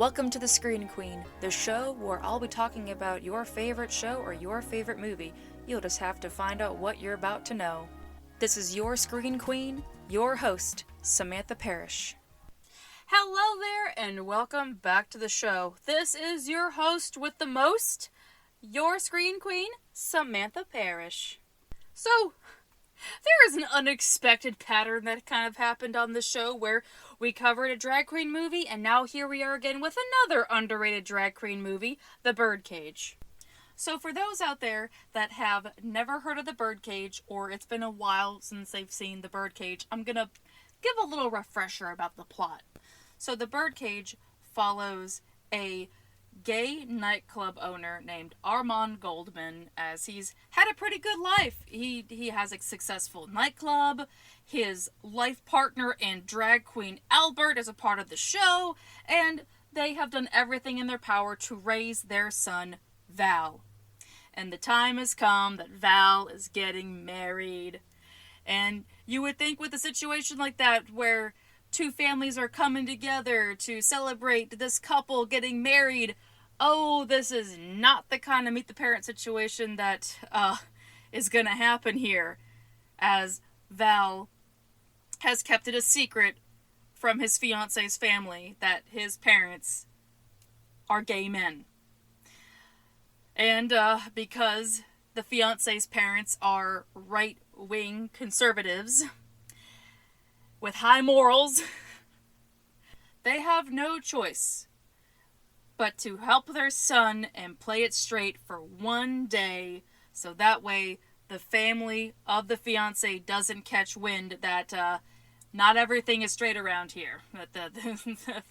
Welcome to The Screen Queen, the show where I'll be talking about your favorite show or your favorite movie. You'll just have to find out what you're about to know. This is your Screen Queen, your host, Samantha Parrish. Hello there, and welcome back to the show. This is your host with the most, your Screen Queen, Samantha Parrish. So, there is an unexpected pattern that kind of happened on the show where we covered a drag queen movie, and now here we are again with another underrated drag queen movie, The Birdcage. So for those out there that have never heard of The Birdcage, or it's been a while since they've seen The Birdcage, I'm gonna give a little refresher about the plot. So The Birdcage follows a gay nightclub owner named Armand Goldman, as he's had a pretty good life. He has a successful nightclub. His life partner and drag queen Albert is a part of the show, and they have done everything in their power to raise their son, Val. And the time has come that Val is getting married. And you would think with a situation like that, where two families are coming together to celebrate this couple getting married, oh, this is not the kind of meet the parent situation that is gonna happen here, as Val has kept it a secret from his fiance's family that his parents are gay men. And because the fiance's parents are right-wing conservatives with high morals, they have no choice but to help their son and play it straight for one day, so that way the family of the fiance doesn't catch wind that not everything is straight around here.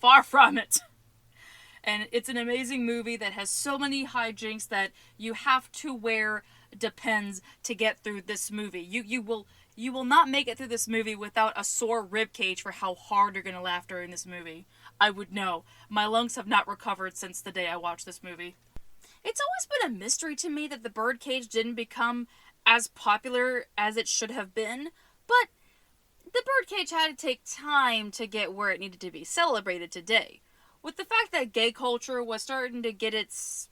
Far from it. And it's an amazing movie that has so many hijinks that you have to wear Depends to get through this movie. You will not make it through this movie without a sore rib cage for how hard you're going to laugh during this movie. I would know. My lungs have not recovered since the day I watched this movie. It's always been a mystery to me that The Birdcage didn't become as popular as it should have been, but The Birdcage had to take time to get where it needed to be celebrated today. With the fact that gay culture was starting to get its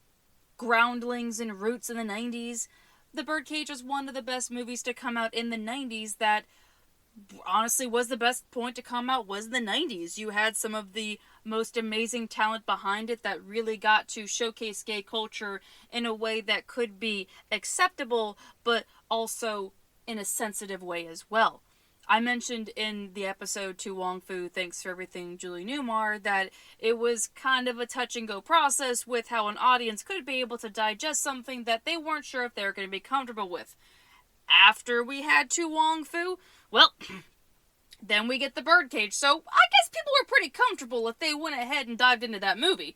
groundlings and roots in the 90s, The Birdcage was one of the best movies to come out in the 90s that honestly was the best point to come out was the 90s. You had some of the most amazing talent behind it that really got to showcase gay culture in a way that could be acceptable, but also in a sensitive way as well. I mentioned in the episode to Wong Fu, Thanks for Everything, Julie Newmar, that it was kind of a touch-and-go process with how an audience could be able to digest something that they weren't sure if they were going to be comfortable with. After we had To Wong Fu, well, then we get The Birdcage, so I guess people were pretty comfortable if they went ahead and dived into that movie.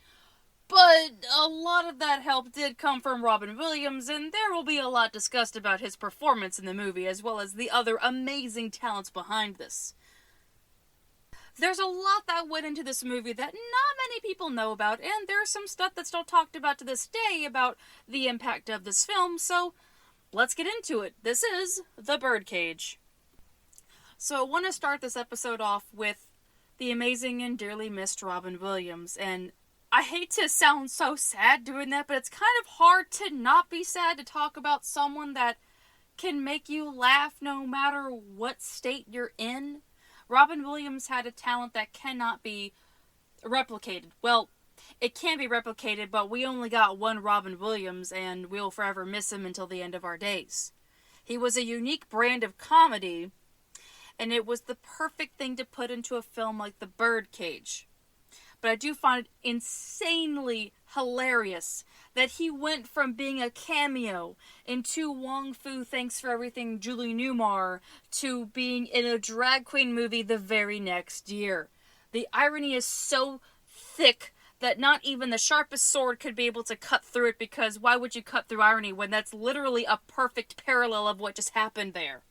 But a lot of that help did come from Robin Williams, and there will be a lot discussed about his performance in the movie, as well as the other amazing talents behind this. There's a lot that went into this movie that not many people know about, and there's some stuff that's still talked about to this day about the impact of this film, so let's get into it. This is The Birdcage. So I want to start this episode off with the amazing and dearly missed Robin Williams, and I hate to sound so sad doing that, but it's kind of hard to not be sad to talk about someone that can make you laugh no matter what state you're in. Robin Williams had a talent that cannot be replicated. Well, it can be replicated, but we only got one Robin Williams, and we'll forever miss him until the end of our days. He was a unique brand of comedy, and it was the perfect thing to put into a film like The Birdcage. But I do find it insanely hilarious that he went from being a cameo in To Wong Fu, Thanks for Everything, Julie Newmar, to being in a drag queen movie the very next year. The irony is so thick that not even the sharpest sword could be able to cut through it, because why would you cut through irony when that's literally a perfect parallel of what just happened there?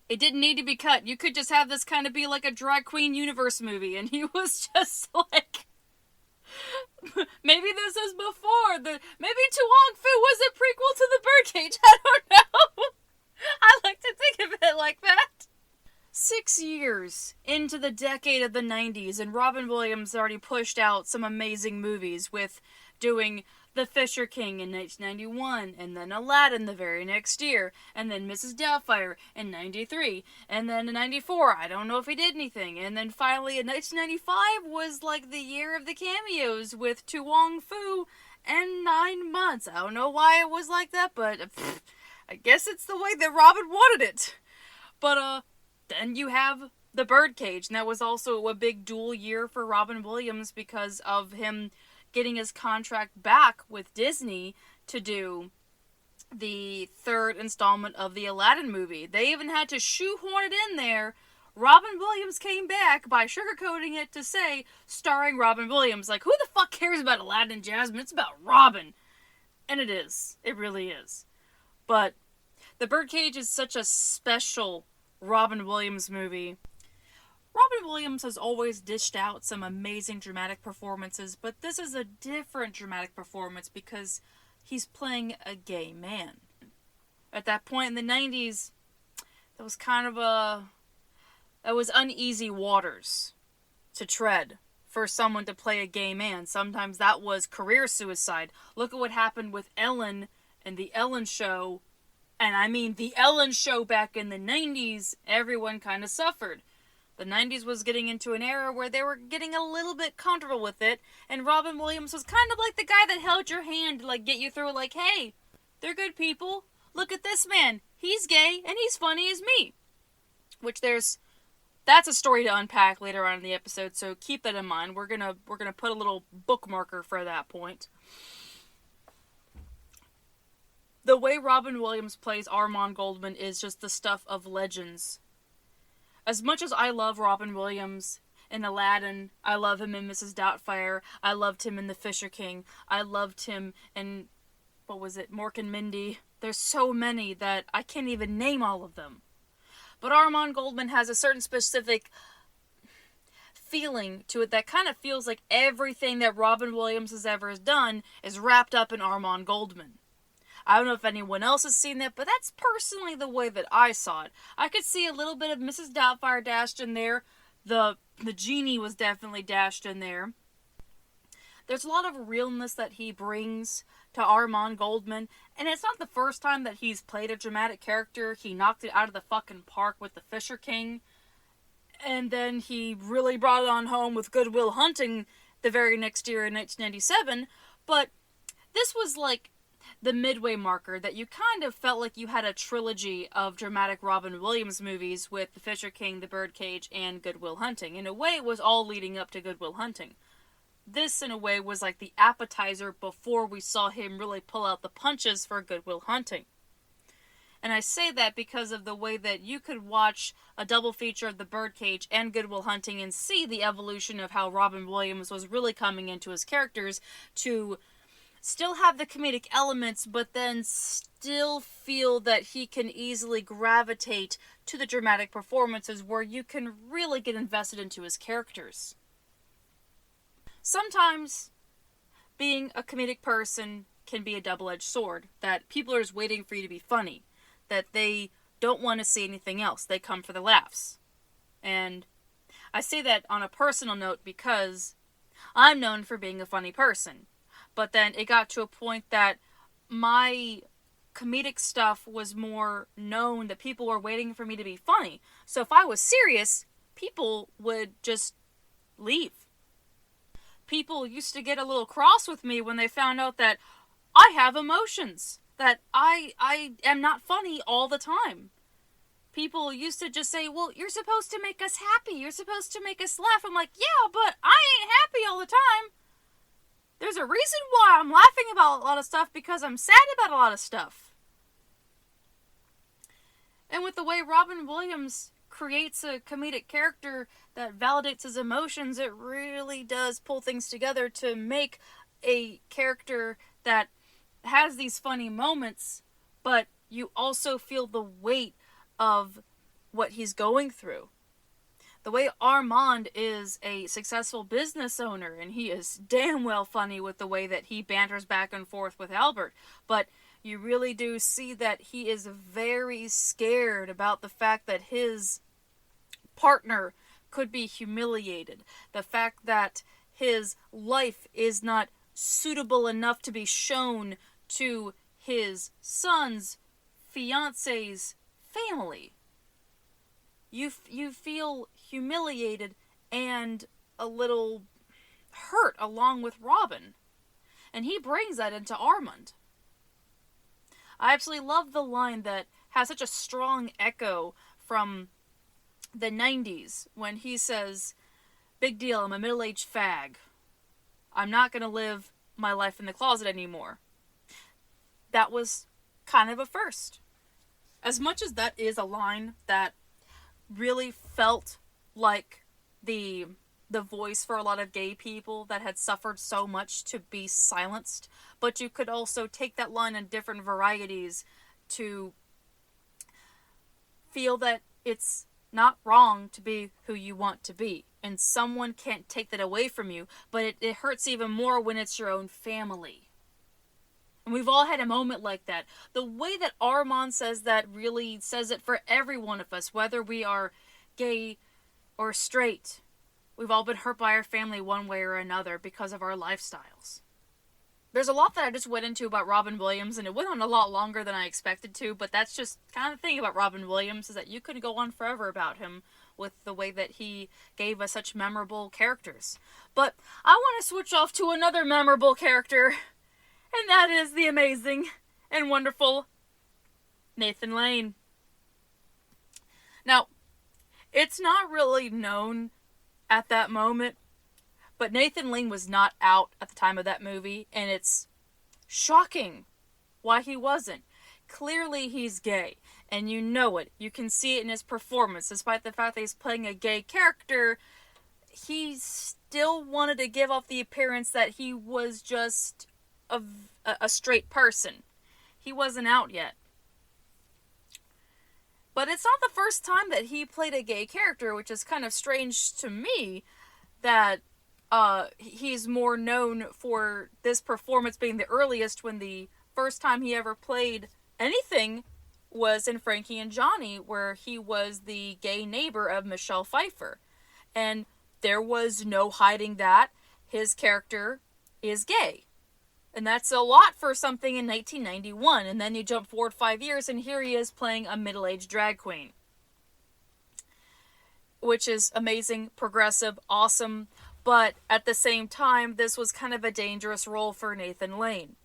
It didn't need to be cut. You could just have this kind of be like a drag queen universe movie, and he was just like, maybe this is before maybe To Wong Fu was a prequel to The Birdcage. I don't know. I like to think of it like that. 6 years into the decade of the 90s, and Robin Williams already pushed out some amazing movies with doing The Fisher King in 1991, and then Aladdin the very next year, and then Mrs. Doubtfire in 93, and then in 94, I don't know if he did anything, and then finally in 1995 was like the year of the cameos with Tu Wong Fu and 9 Months. I don't know why it was like that, but I guess it's the way that Robin wanted it. But, then you have the Birdcage, and that was also a big dual year for Robin Williams because of him getting his contract back with Disney to do the third installment of the Aladdin movie. They even had to shoehorn it in there. Robin Williams came back by sugarcoating it to say, starring Robin Williams. Like, who the fuck cares about Aladdin and Jasmine? It's about Robin. And it is. It really is. But the Birdcage is such a special Robin Williams movie. Robin Williams has always dished out some amazing dramatic performances, but this is a different dramatic performance because he's playing a gay man. At that point in the 90s, that was uneasy waters to tread for someone to play a gay man. Sometimes that was career suicide. Look at what happened with Ellen and The Ellen Show. And I mean, The Ellen Show back in the 90s, everyone kind of suffered. The 90s was getting into an era where they were getting a little bit comfortable with it, and Robin Williams was kind of like the guy that held your hand to, like, get you through, like, hey, they're good people. Look at this man. He's gay, and he's funny as me. Which that's a story to unpack later on in the episode, so keep that in mind. We're gonna put a little bookmarker for that point. The way Robin Williams plays Armand Goldman is just the stuff of legends. As much as I love Robin Williams in Aladdin, I love him in Mrs. Doubtfire, I loved him in The Fisher King, I loved him in, Mork and Mindy. There's so many that I can't even name all of them. But Armand Goldman has a certain specific feeling to it that kind of feels like everything that Robin Williams has ever done is wrapped up in Armand Goldman. I don't know if anyone else has seen that, but that's personally the way that I saw it. I could see a little bit of Mrs. Doubtfire dashed in there. The genie was definitely dashed in there. There's a lot of realness that he brings to Armand Goldman, and it's not the first time that he's played a dramatic character. He knocked it out of the fucking park with The Fisher King, and then he really brought it on home with Good Will Hunting the very next year in 1997, but this was like the midway marker that you kind of felt like you had a trilogy of dramatic Robin Williams movies with The Fisher King, The Birdcage, and Good Will Hunting. In a way, it was all leading up to Good Will Hunting. This, in a way, was like the appetizer before we saw him really pull out the punches for Good Will Hunting. And I say that because of the way that you could watch a double feature of The Birdcage and Good Will Hunting and see the evolution of how Robin Williams was really coming into his characters to still have the comedic elements, but then still feel that he can easily gravitate to the dramatic performances where you can really get invested into his characters. Sometimes being a comedic person can be a double-edged sword, that people are just waiting for you to be funny, that they don't want to see anything else, they come for the laughs. And I say that on a personal note because I'm known for being a funny person. But then it got to a point that my comedic stuff was more known, that people were waiting for me to be funny. So if I was serious, people would just leave. People used to get a little cross with me when they found out that I have emotions, that I am not funny all the time. People used to just say, well, you're supposed to make us happy, you're supposed to make us laugh. I'm like, yeah, but I ain't happy all the time. There's a reason why I'm laughing about a lot of stuff, because I'm sad about a lot of stuff. And with the way Robin Williams creates a comedic character that validates his emotions, it really does pull things together to make a character that has these funny moments, but you also feel the weight of what he's going through. The way Armand is a successful business owner, and he is damn well funny with the way that he banters back and forth with Albert, but you really do see that he is very scared about the fact that his partner could be humiliated. The fact that his life is not suitable enough to be shown to his son's fiance's family. You feel humiliated and a little hurt along with Robin. And he brings that into Armand. I absolutely love the line that has such a strong echo from the 90s when he says, "Big deal, I'm a middle-aged fag. I'm not going to live my life in the closet anymore." That was kind of a first. As much as that is a line that really felt like the voice for a lot of gay people that had suffered so much to be silenced, but you could also take that line in different varieties to feel that it's not wrong to be who you want to be, and someone can't take that away from you, but it hurts even more when it's your own family. And we've all had a moment like that. The way that Armand says that really says it for every one of us, whether we are gay or straight. We've all been hurt by our family one way or another because of our lifestyles. There's a lot that I just went into about Robin Williams, and it went on a lot longer than I expected to, but that's just kind of the thing about Robin Williams, is that you could go on forever about him with the way that he gave us such memorable characters. But I want to switch off to another memorable character, and that is the amazing and wonderful Nathan Lane. Now, it's not really known at that moment, but Nathan Lane was not out at the time of that movie, and it's shocking why he wasn't. Clearly he's gay, and you know it. You can see it in his performance. Despite the fact that he's playing a gay character, he still wanted to give off the appearance that he was just a straight person. He wasn't out yet. But it's not the first time that he played a gay character, which is kind of strange to me, that he's more known for this performance being the earliest, when the first time he ever played anything was in Frankie and Johnny, where he was the gay neighbor of Michelle Pfeiffer. And there was no hiding that his character is gay. And that's a lot for something in 1991. And then you jump forward 5 years, and here he is playing a middle-aged drag queen. Which is amazing, progressive, awesome. But at the same time, this was kind of a dangerous role for Nathan Lane.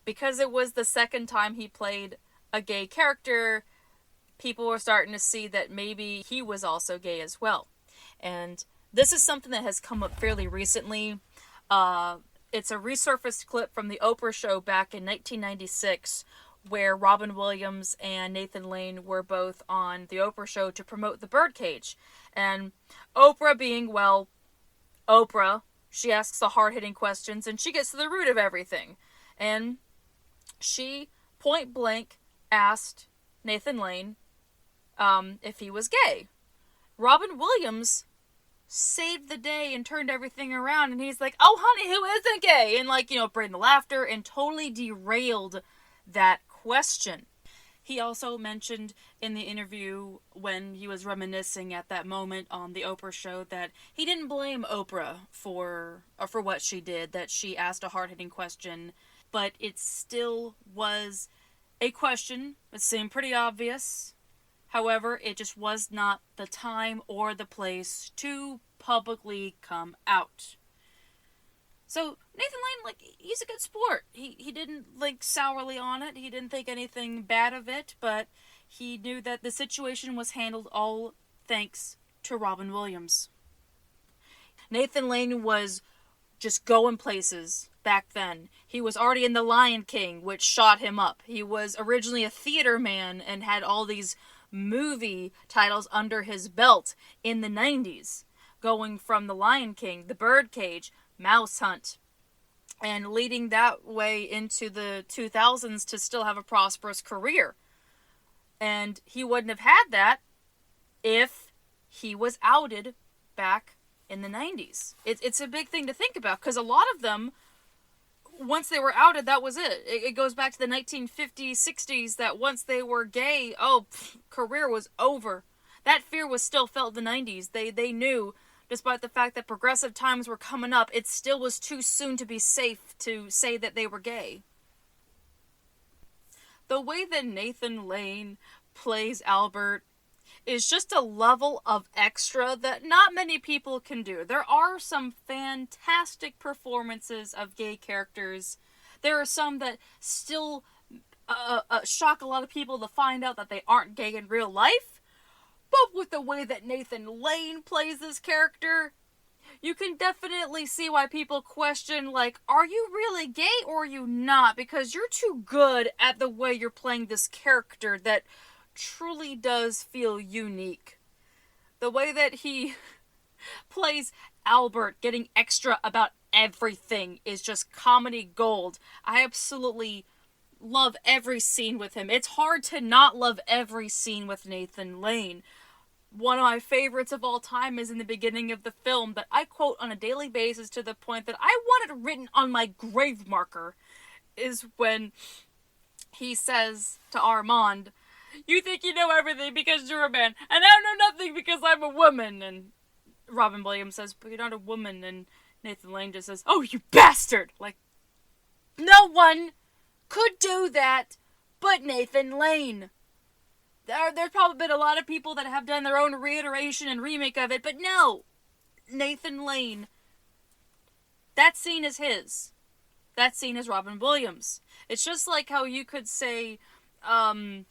Because it was the second time he played a gay character, people were starting to see that maybe he was also gay as well. And this is something that has come up fairly recently. It's a resurfaced clip from the Oprah show back in 1996, where Robin Williams and Nathan Lane were both on the Oprah show to promote the Birdcage. And Oprah being, well, Oprah, she asks the hard-hitting questions, and she gets to the root of everything. And she point blank asked Nathan Lane if he was gay. Robin Williams saved the day and turned everything around, and he's like, "Oh honey, who isn't gay?" And bring the laughter, and totally derailed that question. He also mentioned in the interview, when he was reminiscing at that moment on the Oprah show, that he didn't blame Oprah for what she did, that she asked a hard-hitting question, but it still was a question. It seemed pretty obvious. However, it just was not the time or the place to publicly come out. So, Nathan Lane, he's a good sport. He didn't, sourly on it. He didn't think anything bad of it, but he knew that the situation was handled all thanks to Robin Williams. Nathan Lane was just going places back then. He was already in The Lion King, which shot him up. He was originally a theater man and had all these movie titles under his belt in the 90s, going from The Lion King, The Birdcage, Mouse Hunt, and leading that way into the 2000s to still have a prosperous career. And he wouldn't have had that if he was outed back in the 90s. It's a big thing to think about, because a lot of them, once they were outed, that was it. It goes back to the 1950s, 60s, that once they were gay, career was over. that fear was still felt in the 90s. They knew, despite the fact that progressive times were coming up, it still was too soon to be safe to say that they were gay. The way that Nathan Lane plays Albert is just a level of extra that not many people can do. There are some fantastic performances of gay characters. There are some that still shock a lot of people to find out that they aren't gay in real life. But with the way that Nathan Lane plays this character, you can definitely see why people question, like, are you really gay or are you not? Because you're too good at the way you're playing this character that truly does feel unique. The way that he plays Albert, getting extra about everything, is just comedy gold. I absolutely love every scene with him. It's hard to not love every scene with Nathan Lane. One of my favorites of all time is in the beginning of the film that I quote on a daily basis to the point that I want it written on my grave marker, is when he says to Armand, "You think you know everything because you're a man, and I know nothing because I'm a woman." And Robin Williams says, "But you're not a woman." And Nathan Lane just says, "Oh, you bastard!" Like, no one could do that but Nathan Lane. There's probably been a lot of people that have done their own reiteration and remake of it, but no! Nathan Lane. That scene is his. That scene is Robin Williams. It's just like how you could say, a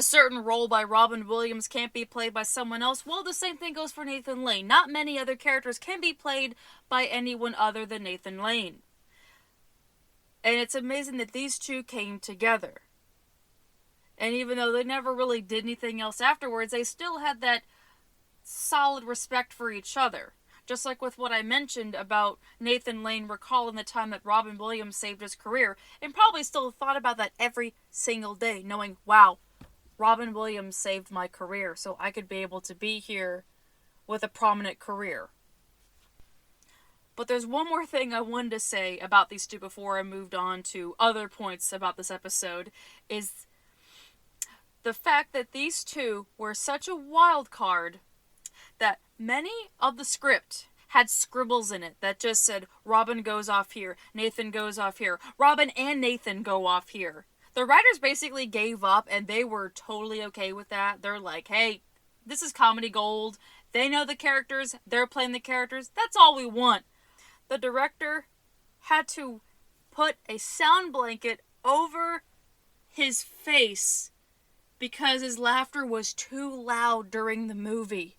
certain role by Robin Williams can't be played by someone else. Well, the same thing goes for Nathan Lane. Not many other characters can be played by anyone other than Nathan Lane. And it's amazing that these two came together. And even though they never really did anything else afterwards, they still had that solid respect for each other. Just like with what I mentioned about Nathan Lane recalling the time that Robin Williams saved his career, and probably still thought about that every single day, knowing, wow, Robin Williams saved my career, so I could be able to be here with a prominent career. But there's one more thing I wanted to say about these two before I moved on to other points about this episode, is the fact that these two were such a wild card that many of the script had scribbles in it that just said, Robin goes off here, Nathan goes off here, Robin and Nathan go off here. The writers basically gave up, and they were totally okay with that. They're like, hey, this is comedy gold. They know the characters. They're playing the characters. That's all we want. The director had to put a sound blanket over his face because his laughter was too loud during the movie.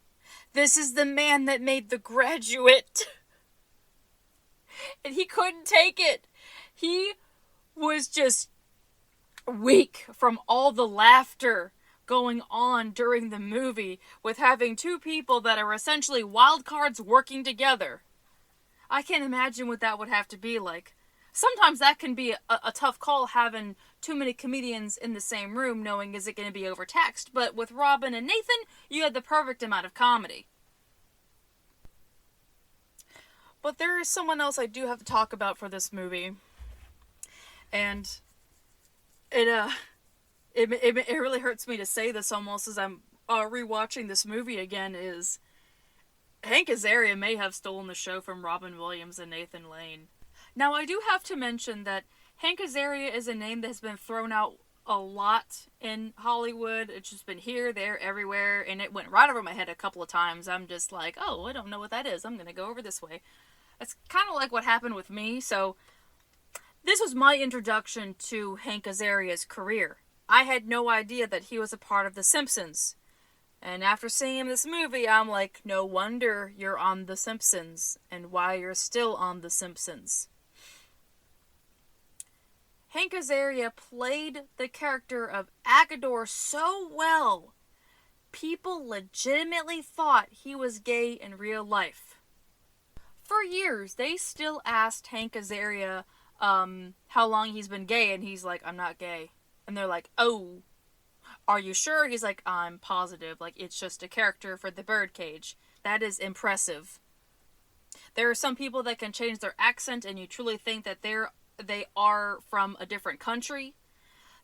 This is the man that made The Graduate. And he couldn't take it. He was just weak from all the laughter going on during the movie with having two people that are essentially wild cards working together. I can't imagine what that would have to be like. Sometimes that can be a tough call, having too many comedians in the same room, knowing is it going to be overtaxed. But with Robin and Nathan, you had the perfect amount of comedy. But there is someone else I do have to talk about for this movie. And it really hurts me to say this almost as I'm rewatching this movie again, is Hank Azaria may have stolen the show from Robin Williams and Nathan Lane. Now, I do have to mention that Hank Azaria is a name that has been thrown out a lot in Hollywood. It's just been here, there, everywhere, and it went right over my head a couple of times. I'm just like, oh, I don't know what that is. I'm going to go over this way. It's kind of like what happened with me, so this was my introduction to Hank Azaria's career. I had no idea that he was a part of The Simpsons. And after seeing this movie, I'm like, no wonder you're on The Simpsons, and why you're still on The Simpsons. Hank Azaria played the character of Agador so well, people legitimately thought he was gay in real life. For years, they still asked Hank Azaria how long he's been gay, and he's like, I'm not gay. And they're like, oh, are you sure? He's like, I'm positive. Like, it's just a character for the Birdcage. That is impressive. There are some people that can change their accent, and you truly think that they are from a different country.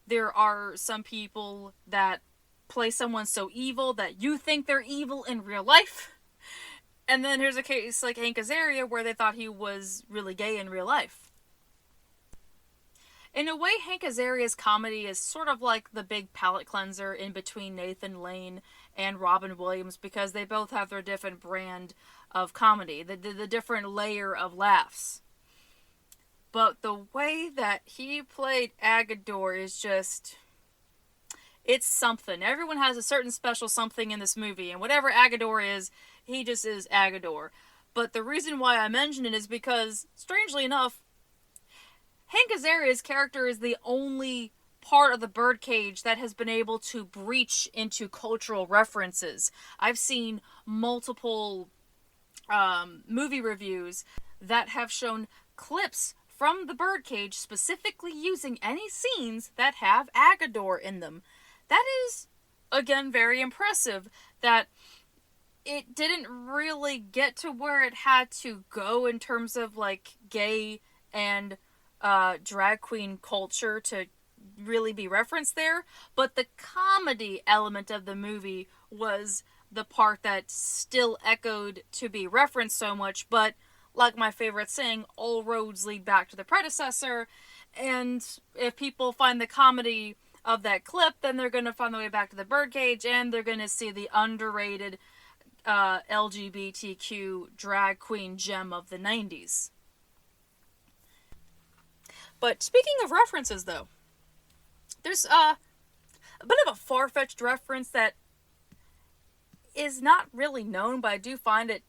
There are some people that play someone so evil that you think they're evil in real life. And then here's a case like Hank Azaria where they thought he was really gay in real life. In a way, Hank Azaria's comedy is sort of like the big palate cleanser in between Nathan Lane and Robin Williams, because they both have their different brand of comedy, the different layer of laughs. But the way that he played Agador is just... it's something. Everyone has a certain special something in this movie, and whatever Agador is, he just is Agador. But the reason why I mention it is because, strangely enough, Hank Azaria's character is the only part of the Birdcage that has been able to breach into cultural references. I've seen multiple movie reviews that have shown clips from the Birdcage specifically using any scenes that have Agador in them. That is, again, very impressive that it didn't really get to where it had to go in terms of, like, gay and drag queen culture to really be referenced there. But the comedy element of the movie was the part that still echoed to be referenced so much. But, like my favorite saying, all roads lead back to the predecessor. And if people find the comedy of that clip, then they're going to find their way back to the Birdcage, and they're going to see the underrated LGBTQ drag queen gem of the 90s. But speaking of references, though, there's a bit of a far-fetched reference that is not really known, but I do find it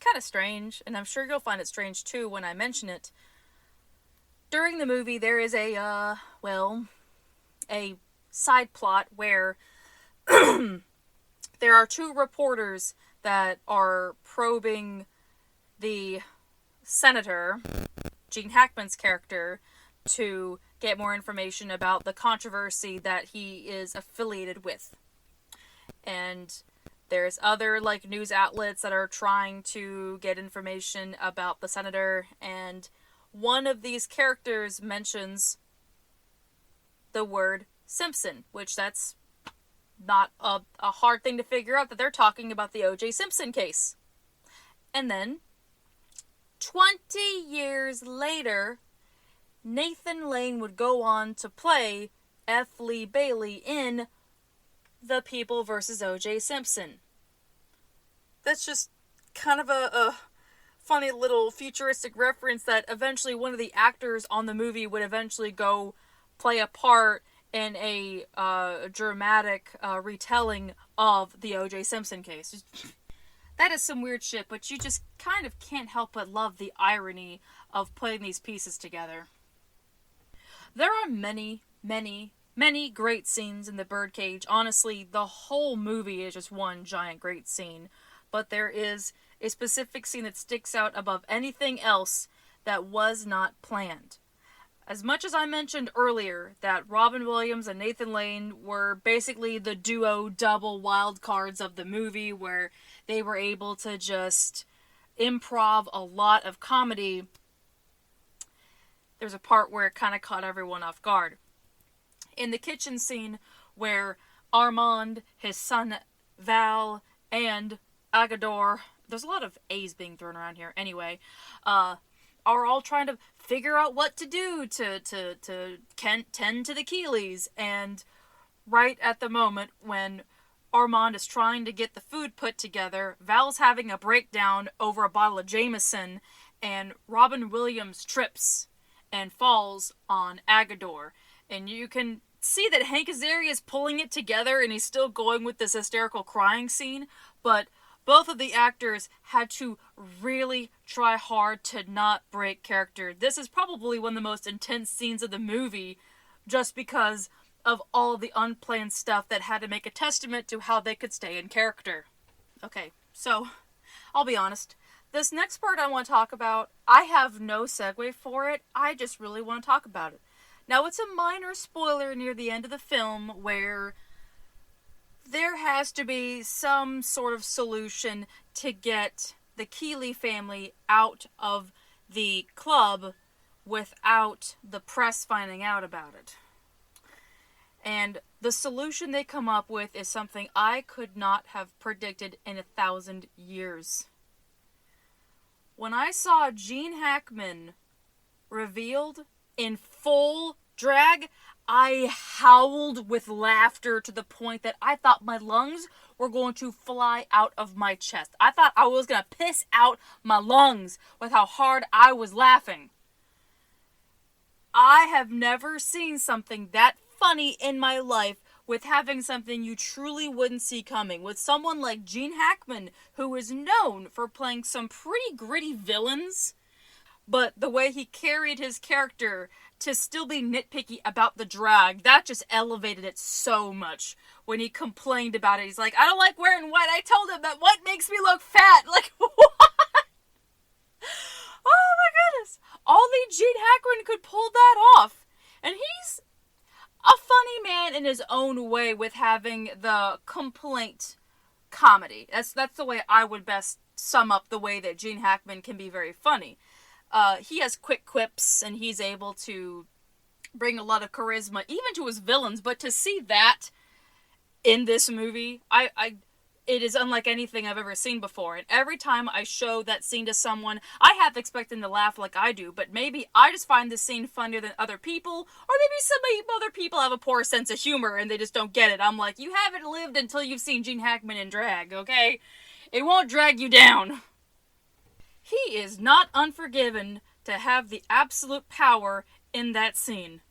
kind of strange, and I'm sure you'll find it strange too when I mention it. During the movie, there is a side plot where there are two reporters that are probing the senator, Gene Hackman's character, to get more information about the controversy that he is affiliated with. And there's other, like, news outlets that are trying to get information about the senator, and one of these characters mentions the word Simpson, which that's not a hard thing to figure out, that they're talking about the O.J. Simpson case. And then, 20 years later, Nathan Lane would go on to play F. Lee Bailey in The People vs. O.J. Simpson. That's just kind of a funny little futuristic reference that eventually one of the actors on the movie would eventually go play a part in a dramatic retelling of the O.J. Simpson case. That is some weird shit, but you just kind of can't help but love the irony of putting these pieces together. There are many, many, many great scenes in the Birdcage. Honestly, the whole movie is just one giant great scene. But there is a specific scene that sticks out above anything else that was not planned. As much as I mentioned earlier that Robin Williams and Nathan Lane were basically the duo double wild cards of the movie, where they were able to just improv a lot of comedy, there's a part where it kind of caught everyone off guard. In the kitchen scene where Armand, his son Val, and Agador, there's a lot of A's being thrown around here anyway, are all trying to figure out what to do to tend to the Keeleys. And right at the moment when Armand is trying to get the food put together, Val's having a breakdown over a bottle of Jameson, and Robin Williams trips and falls on Agador. And you can see that Hank Azaria is pulling it together, and he's still going with this hysterical crying scene, but both of the actors had to really try hard to not break character. This is probably one of the most intense scenes of the movie, just because of all the unplanned stuff that had to make a testament to how they could stay in character. Okay, so, I'll be honest. This next part I want to talk about, I have no segue for it. I just really want to talk about it. Now, it's a minor spoiler near the end of the film where there has to be some sort of solution to get the Keeley family out of the club without the press finding out about it. And the solution they come up with is something I could not have predicted in 1,000 years. When I saw Gene Hackman revealed in full drag, I howled with laughter to the point that I thought my lungs were going to fly out of my chest. I thought I was going to piss out my lungs with how hard I was laughing. I have never seen something that funny in my life with having something you truly wouldn't see coming. With someone like Gene Hackman, who is known for playing some pretty gritty villains, but the way he carried his character to still be nitpicky about the drag, that just elevated it so much. When he complained about it, he's like, I don't like wearing white. I told him that white makes me look fat. Like, what? Oh my goodness. Only Gene Hackman could pull that off. And he's a funny man in his own way with having the complaint comedy. That's the way I would best sum up the way that Gene Hackman can be very funny. He has quick quips, and he's able to bring a lot of charisma, even to his villains. But to see that in this movie, it is unlike anything I've ever seen before. And every time I show that scene to someone, I half expect them to laugh like I do, but maybe I just find this scene funnier than other people, or maybe other people have a poor sense of humor and they just don't get it. I'm like, you haven't lived until you've seen Gene Hackman in drag, okay? It won't drag you down. He is not unforgiven to have the absolute power in that scene.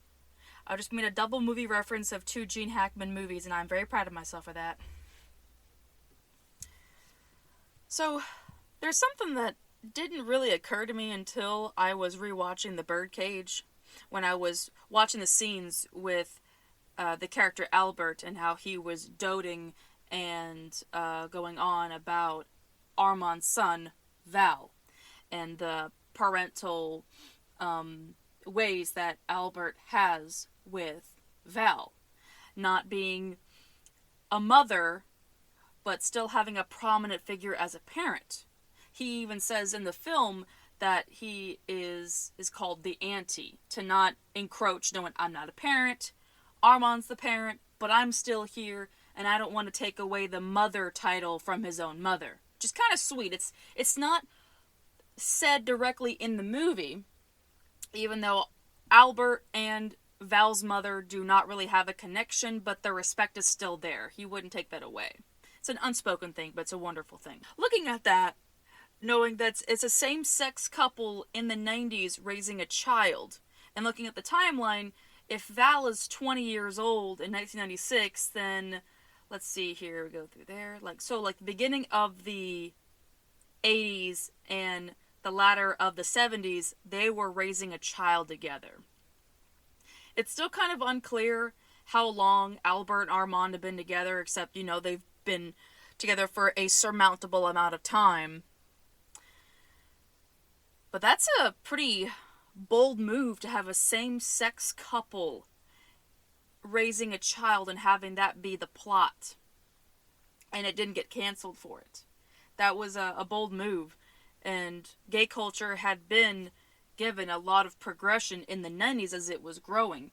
I just made a double movie reference of 2 Gene Hackman movies, and I'm very proud of myself for that. So, there's something that didn't really occur to me until I was rewatching the Birdcage, when I was watching the scenes with the character Albert and how he was doting and going on about Armand's son, Val, and the parental ways that Albert has with Val. Not being a mother, but still having a prominent figure as a parent. He even says in the film that he is called the auntie, to not encroach, knowing I'm not a parent, Armand's the parent, but I'm still here, and I don't want to take away the mother title from his own mother. Which is kind of sweet. It's not said directly in the movie, even though Albert and Val's mother do not really have a connection, but the respect is still there. He wouldn't take that away. It's an unspoken thing, but it's a wonderful thing. Looking at that, knowing that it's a same-sex couple in the 90s raising a child, and looking at the timeline, if Val is 20 years old in 1996, then, let's see here, we go through there, the beginning of the 80s and the latter of the 70s, they were raising a child together. It's still kind of unclear how long Albert and Armand have been together, except, they've been together for a surmountable amount of time. But that's a pretty bold move to have a same-sex couple raising a child and having that be the plot. And it didn't get canceled for it. That was a bold move. And gay culture had been given a lot of progression in the 90s as it was growing.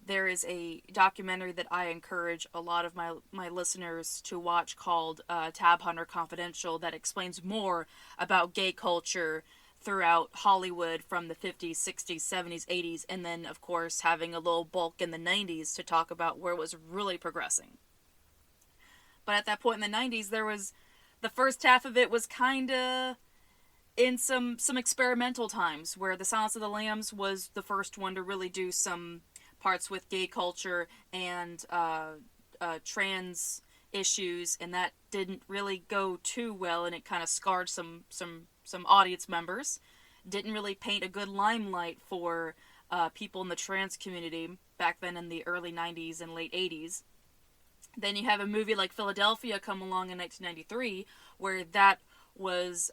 There is a documentary that I encourage a lot of my listeners to watch called Tab Hunter Confidential that explains more about gay culture throughout Hollywood from the 50s, 60s, 70s, 80s, and then, of course, having a little bulk in the 90s to talk about where it was really progressing. But at that point in the 90s, the first half of it was kind of in some experimental times, where The Silence of the Lambs was the first one to really do some parts with gay culture and trans issues, and that didn't really go too well, and it kind of scarred some audience members. Didn't really paint a good limelight for people in the trans community back then in the early 90s and late 80s. Then you have a movie like Philadelphia come along in 1993, where that was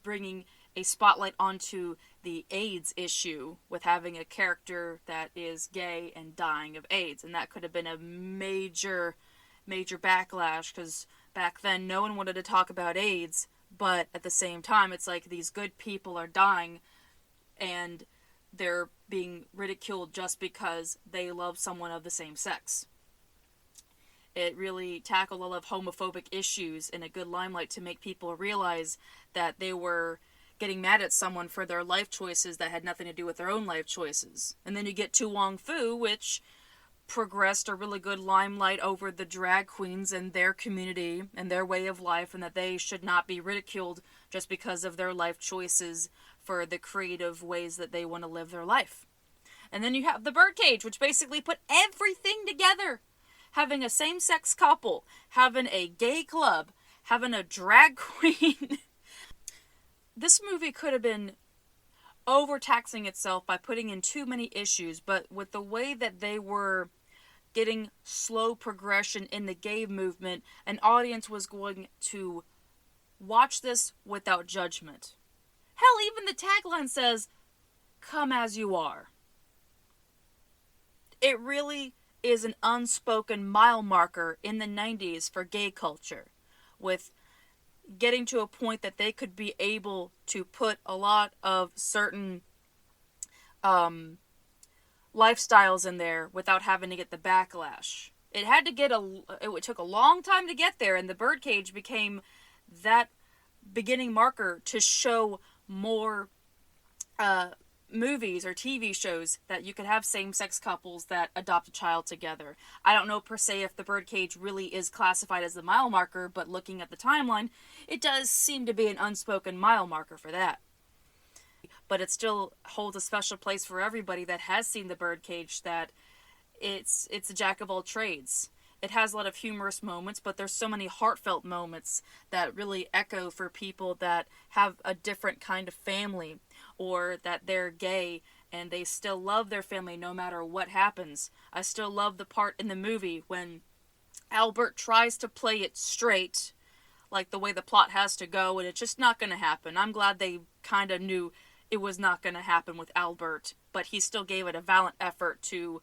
bringing a spotlight onto the AIDS issue with having a character that is gay and dying of AIDS. And that could have been a major backlash, because back then no one wanted to talk about AIDS, but at the same time it's like these good people are dying, and they're being ridiculed just because they love someone of the same sex. It really tackled a lot of homophobic issues in a good limelight to make people realize that they were getting mad at someone for their life choices that had nothing to do with their own life choices. And then you get To Wong Fu, which progressed a really good limelight over the drag queens and their community and their way of life, and that they should not be ridiculed just because of their life choices for the creative ways that they want to live their life. And then you have the Birdcage, which basically put everything together. Having a same-sex couple, having a gay club, having a drag queen. This movie could have been overtaxing itself by putting in too many issues, but with the way that they were getting slow progression in the gay movement, an audience was going to watch this without judgment. Hell, even the tagline says, "Come as you are." It really is an unspoken mile marker in the 90s for gay culture, with getting to a point that they could be able to put a lot of certain lifestyles in there without having to get the backlash. It took a long time to get there, and the Birdcage became that beginning marker to show more movies or TV shows that you could have same-sex couples that adopt a child together. I don't know per se if the Birdcage really is classified as the mile marker, but looking at the timeline, it does seem to be an unspoken mile marker for that. But it still holds a special place for everybody that has seen the Birdcage, that it's a jack of all trades. It has a lot of humorous moments, but there's so many heartfelt moments that really echo for people that have a different kind of family, or that they're gay and they still love their family no matter what happens. I still love the part in the movie when Albert tries to play it straight, like the way the plot has to go, and it's just not going to happen. I'm glad they kind of knew it was not going to happen with Albert, but he still gave it a valiant effort to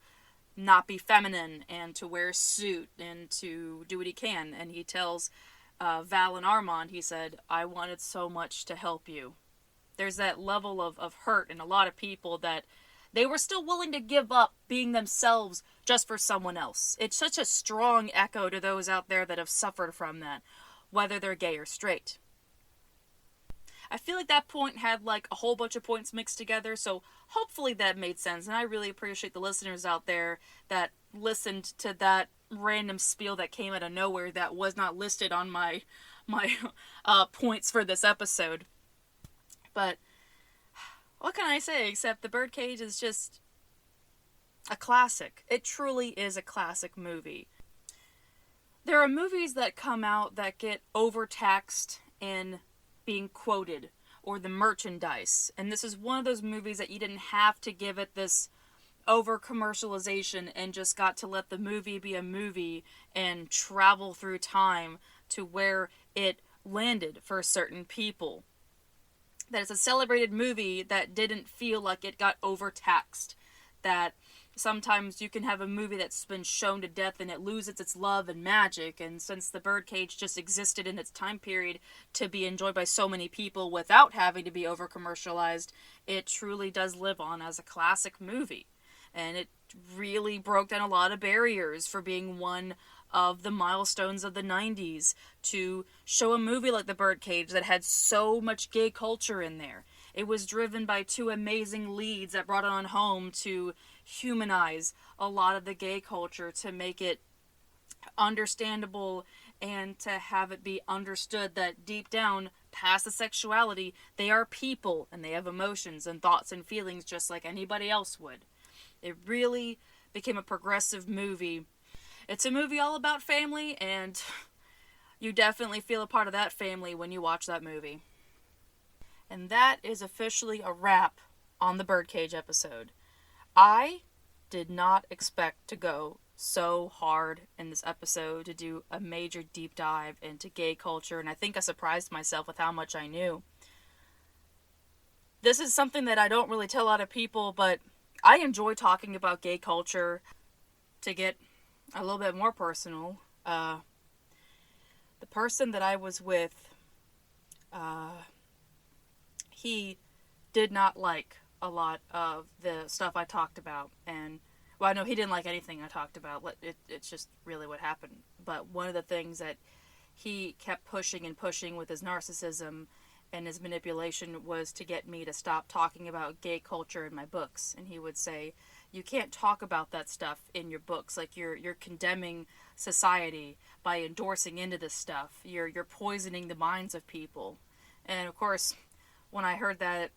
not be feminine and to wear a suit and to do what he can. And he tells Val and Armand, he said, "I wanted so much to help you." There's that level of hurt in a lot of people that they were still willing to give up being themselves just for someone else. It's such a strong echo to those out there that have suffered from that, whether they're gay or straight. I feel like that point had like a whole bunch of points mixed together, so hopefully that made sense. And I really appreciate the listeners out there that listened to that random spiel that came out of nowhere that was not listed on my points for this episode. But what can I say except the Birdcage is just a classic. It truly is a classic movie. There are movies that come out that get overtaxed in being quoted or the merchandise, and this is one of those movies that you didn't have to give it this over commercialization and just got to let the movie be a movie and travel through time to where it landed for certain people. That it's a celebrated movie that didn't feel like it got overtaxed. That sometimes you can have a movie that's been shown to death and it loses its love and magic, and since the Birdcage just existed in its time period to be enjoyed by so many people without having to be over commercialized, it truly does live on as a classic movie. And it really broke down a lot of barriers for being one of the milestones of the 90s to show a movie like The Birdcage that had so much gay culture in there. It was driven by two amazing leads that brought it on home to humanize a lot of the gay culture, to make it understandable and to have it be understood that deep down, past the sexuality, they are people and they have emotions and thoughts and feelings just like anybody else would. It really became a progressive movie. It's a movie all about family, and you definitely feel a part of that family when you watch that movie. And that is officially a wrap on the Birdcage episode. I did not expect to go so hard in this episode to do a major deep dive into gay culture, and I think I surprised myself with how much I knew. This is something that I don't really tell a lot of people, but I enjoy talking about gay culture. To get a little bit more personal, the person that I was with, he did not like a lot of the stuff I talked about. And, well, I know he didn't like anything I talked about. It's just really what happened. But one of the things that he kept pushing and pushing with his narcissism and his manipulation was to get me to stop talking about gay culture in my books. And he would say, you can't talk about that stuff in your books. Like, you're condemning society by endorsing into this stuff. You're poisoning the minds of people. And of course, when I heard that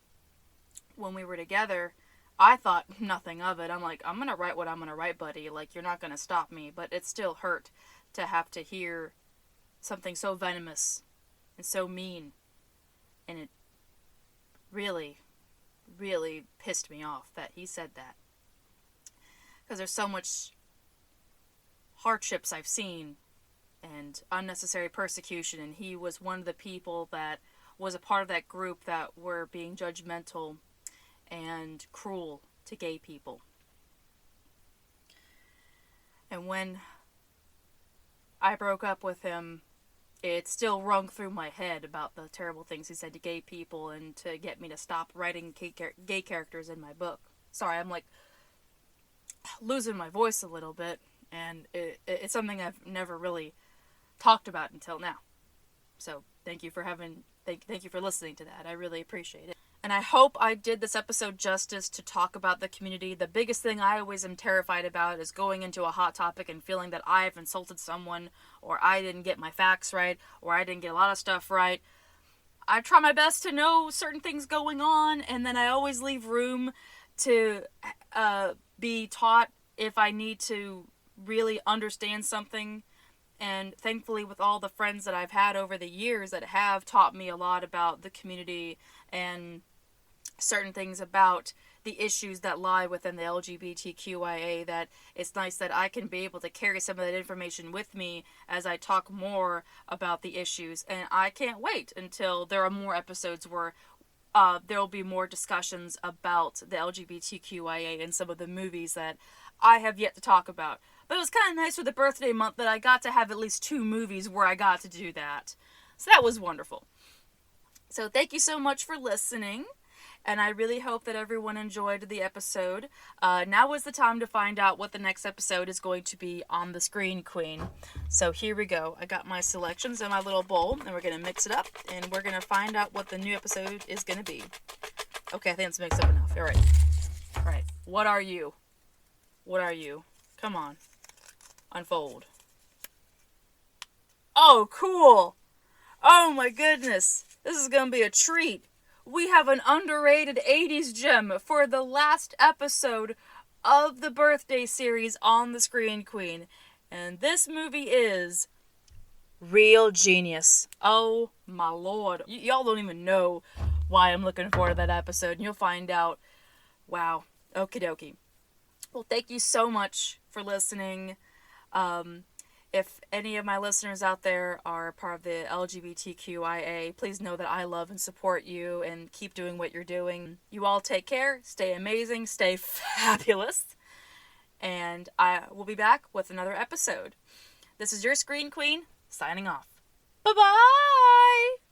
when we were together, I thought nothing of it. I'm like, I'm going to write what I'm going to write, buddy. Like, you're not going to stop me. But it still hurt to have to hear something so venomous and so mean. And it really, really pissed me off that he said that. Because there's so much hardships I've seen and unnecessary persecution. And he was one of the people that was a part of that group that were being judgmental and cruel to gay people. And when I broke up with him, it still rung through my head about the terrible things he said to gay people and to get me to stop writing gay characters in my book. Sorry, I'm like losing my voice a little bit, and it's something I've never really talked about until now. So thank you for listening to that. I really appreciate it. And I hope I did this episode justice to talk about the community. The biggest thing I always am terrified about is going into a hot topic and feeling that I've insulted someone, or I didn't get my facts right, or I didn't get a lot of stuff right. I try my best to know certain things going on, and then I always leave room to be taught if I need to really understand something. And thankfully, with all the friends that I've had over the years that have taught me a lot about the community and certain things about the issues that lie within the LGBTQIA, that it's nice that I can be able to carry some of that information with me as I talk more about the issues. And I can't wait until there are more episodes where there will be more discussions about the LGBTQIA and some of the movies that I have yet to talk about. But it was kind of nice for the birthday month that I got to have at least 2 movies where I got to do that. So that was wonderful. So thank you so much for listening. And I really hope that everyone enjoyed the episode. Now is the time to find out what the next episode is going to be on the Screen Queen. So here we go. I got my selections in my little bowl, and we're going to mix it up, and we're going to find out what the new episode is going to be. Okay, I think it's mixed up enough. All right. All right. What are you? What are you? Come on. Unfold. Oh, cool. Oh my goodness. This is going to be a treat. We have an underrated 80s gem for the last episode of the birthday series on the Screen Queen. And this movie is Real Genius. Oh my lord. Y'all don't even know why I'm looking forward to that episode. And you'll find out. Wow. Okie dokie. Well, thank you so much for listening. If any of my listeners out there are part of the LGBTQIA, please know that I love and support you and keep doing what you're doing. You all take care, stay amazing, stay fabulous, and I will be back with another episode. This is your Screen Queen, signing off. Bye-bye!